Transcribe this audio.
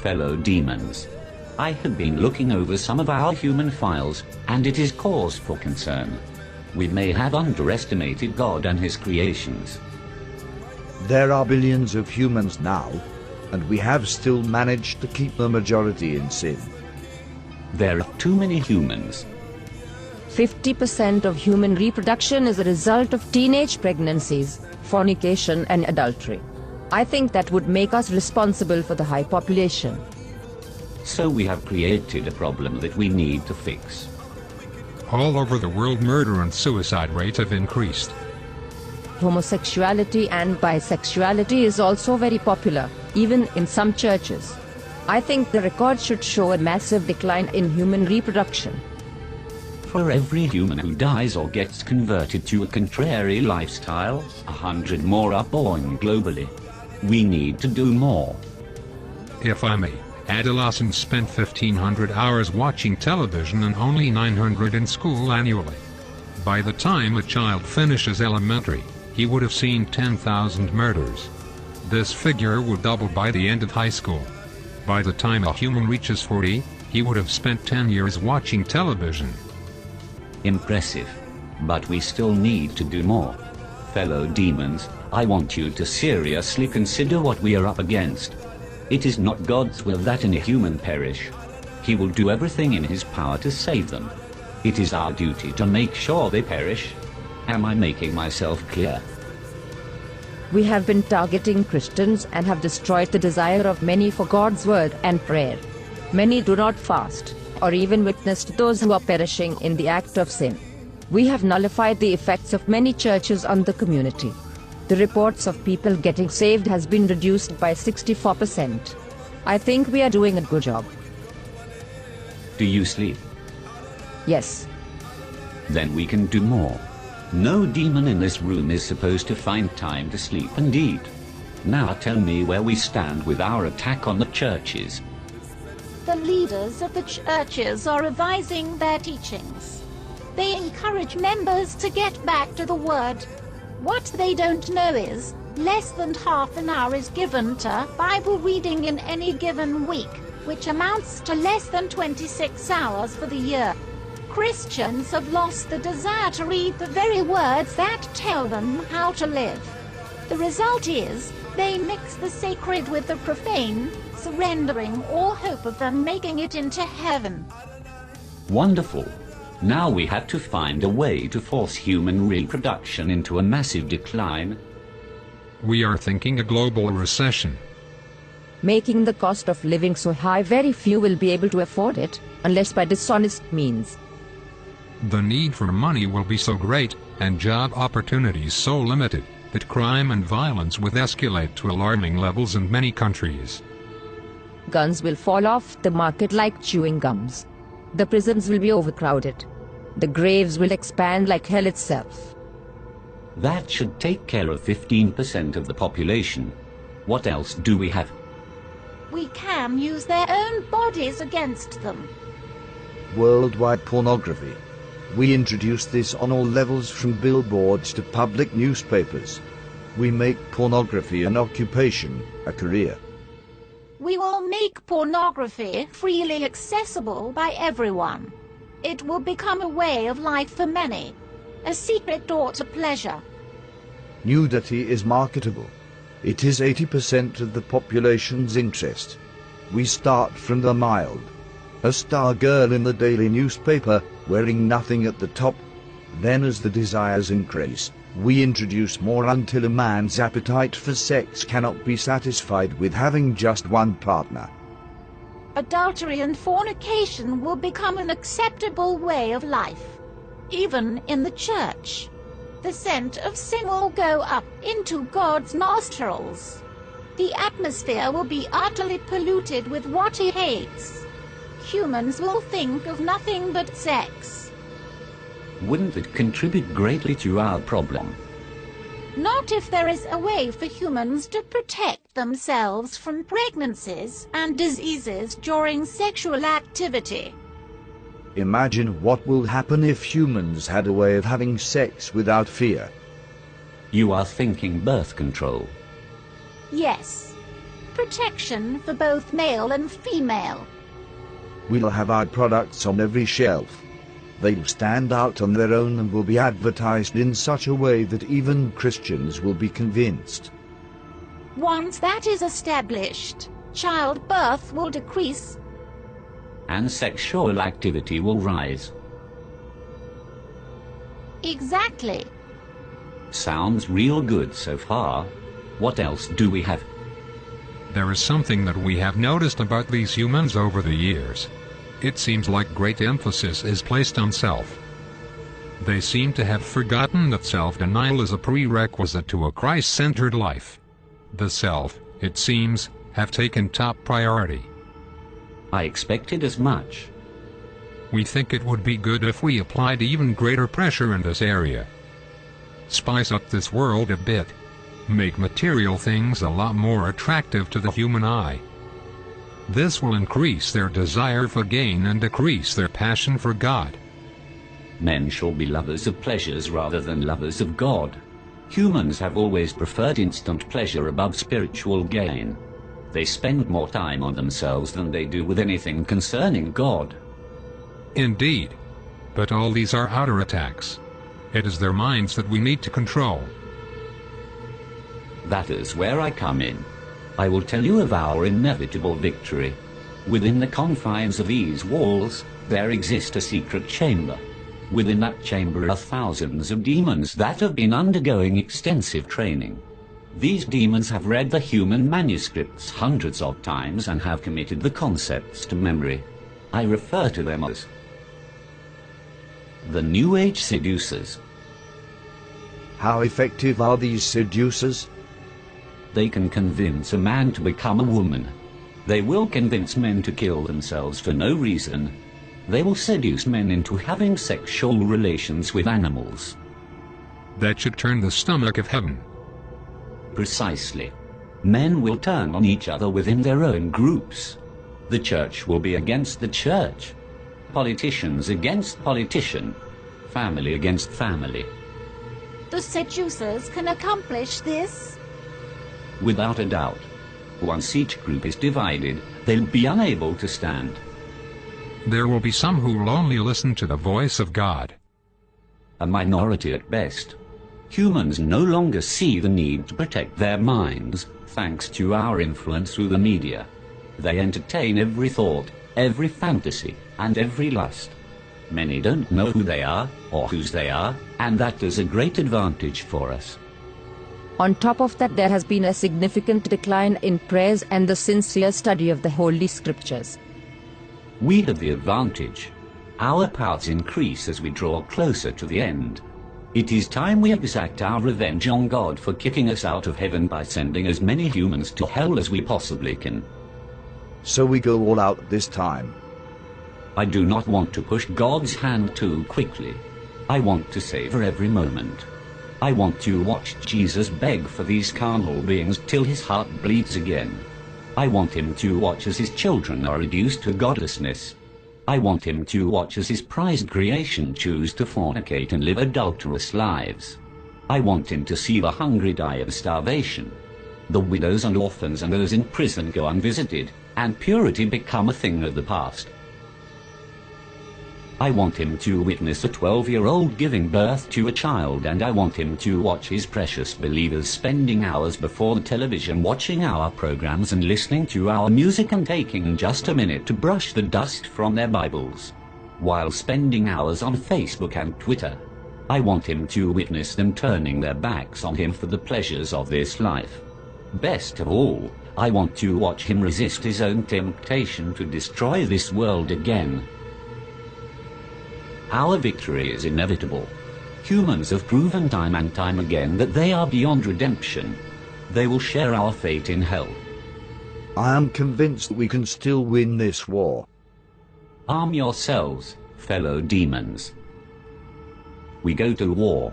Fellow demons, I have been looking over some of our human files, and it is cause for concern. We may have underestimated God and his creations. There are billions of humans now, and we have still managed to keep the majority in sin. There are too many humans. 50% of human reproduction is a result of teenage pregnancies, fornication and adultery. I think that would make us responsible for the high population. So we have created a problem that we need to fix. All over the world, murder and suicide rates have increased. Homosexuality and bisexuality is also very popular, even in some churches. I think the record should show a massive decline in human reproduction. For every human who dies or gets converted to a contrary lifestyle, 100 more are born globally. We need to do more. If I may, adolescents spent 1,500 hours watching television and only 900 in school annually. By the time a child finishes elementary, he would have seen 10,000 murders. This figure would double by the end of high school. By the time a human reaches 40, he would have spent 10 years watching television. Impressive. But we still need to do more. Fellow demons, I want you to seriously consider what we are up against. It is not God's will that any human perish. He will do everything in his power to save them. It is our duty to make sure they perish. Am I making myself clear? We have been targeting Christians and have destroyed the desire of many for God's word and prayer. Many do not fast, or even witness to those who are perishing in the act of sin. We have nullified the effects of many churches on the community. The reports of people getting saved has been reduced by 64%. I think we are doing a good job. Do you sleep? Yes. Then we can do more. No demon in this room is supposed to find time to sleep and eat. Now tell me where we stand with our attack on the churches. The leaders of the churches are revising their teachings. They encourage members to get back to the Word. What they don't know is, less than half an hour is given to Bible reading in any given week, which amounts to less than 26 hours for the year. Christians have lost the desire to read the very words that tell them how to live. The result is, they mix the sacred with the profane, surrendering all hope of them making it into heaven. Wonderful. Now we have to find a way to force human reproduction into a massive decline. We are thinking a global recession. Making the cost of living so high, very few will be able to afford it, unless by dishonest means. The need for money will be so great, and job opportunities so limited, that crime and violence will escalate to alarming levels in many countries. Guns will fall off the market like chewing gums. The prisons will be overcrowded. The graves will expand like hell itself. That should take care of 15% of the population. What else do we have? We can use their own bodies against them. Worldwide pornography. We introduce this on all levels, from billboards to public newspapers. We make pornography an occupation, a career. We will make pornography freely accessible by everyone. It will become a way of life for many, a secret door to pleasure. Nudity is marketable. It is 80% of the population's interest. We start from the mild. A star girl in the daily newspaper, wearing nothing at the top. Then as the desires increase, we introduce more until a man's appetite for sex cannot be satisfied with having just one partner. Adultery and fornication will become an acceptable way of life, even in the church. The scent of sin will go up into God's nostrils. The atmosphere will be utterly polluted with what he hates. Humans will think of nothing but sex. Wouldn't it contribute greatly to our problem? Not if there is a way for humans to protect themselves from pregnancies and diseases during sexual activity. Imagine what will happen if humans had a way of having sex without fear. You are thinking birth control. Yes. protection for both male and female. We'll have our products on every shelf. They'll stand out on their own and will be advertised in such a way that even Christians will be convinced. Once that is established, childbirth will decrease. And sexual activity will rise. Exactly. Sounds real good so far. What else do we have? There is something that we have noticed about these humans over the years. It seems like great emphasis is placed on self. They seem to have forgotten that self-denial is a prerequisite to a Christ-centered life. The self, it seems, have taken top priority. I expected as much. We think it would be good if we applied even greater pressure in this area. Spice up this world a bit. Make material things a lot more attractive to the human eye. This will increase their desire for gain and decrease their passion for God. Men shall be lovers of pleasures rather than lovers of God. Humans have always preferred instant pleasure above spiritual gain. They spend more time on themselves than they do with anything concerning God. Indeed. But all these are outer attacks. It is their minds that we need to control. That is where I come in. I will tell you of our inevitable victory. Within the confines of these walls, there exists a secret chamber. Within that chamber are thousands of demons that have been undergoing extensive training. These demons have read the human manuscripts hundreds of times and have committed the concepts to memory. I refer to them as the New Age seducers. How effective are these seducers? They can convince a man to become a woman. They will convince men to kill themselves for no reason. They will seduce men into having sexual relations with animals. That should turn the stomach of heaven. Precisely. Men will turn on each other within their own groups. The church will be against the church. Politicians against politician. Family against family. The seducers can accomplish this? Without a doubt. Once each group is divided, they'll be unable to stand. There will be some who will only listen to the voice of God. A minority at best. Humans no longer see the need to protect their minds, thanks to our influence through the media. They entertain every thought, every fantasy, and every lust. Many don't know who they are, or whose they are, and that is a great advantage for us. On top of that, there has been a significant decline in prayers and the sincere study of the Holy Scriptures. We have the advantage. Our powers increase as we draw closer to the end. It is time we exact our revenge on God for kicking us out of heaven by sending as many humans to hell as we possibly can. So we go all out this time. I do not want to push God's hand too quickly. I want to savor every moment. I want to watch Jesus beg for these carnal beings till his heart bleeds again. I want him to watch as his children are reduced to godlessness. I want him to watch as his prized creation choose to fornicate and live adulterous lives. I want him to see the hungry die of starvation, the widows and orphans and those in prison go unvisited, and purity become a thing of the past. I want him to witness a 12-year-old giving birth to a child, and I want him to watch his precious believers spending hours before the television watching our programs and listening to our music and taking just a minute to brush the dust from their Bibles, while spending hours on Facebook and Twitter. I want him to witness them turning their backs on him for the pleasures of this life. Best of all, I want to watch him resist his own temptation to destroy this world again. Our victory is inevitable. Humans have proven time and time again that they are beyond redemption. They will share our fate in hell. I am convinced that we can still win this war. Arm yourselves, fellow demons. We go to war.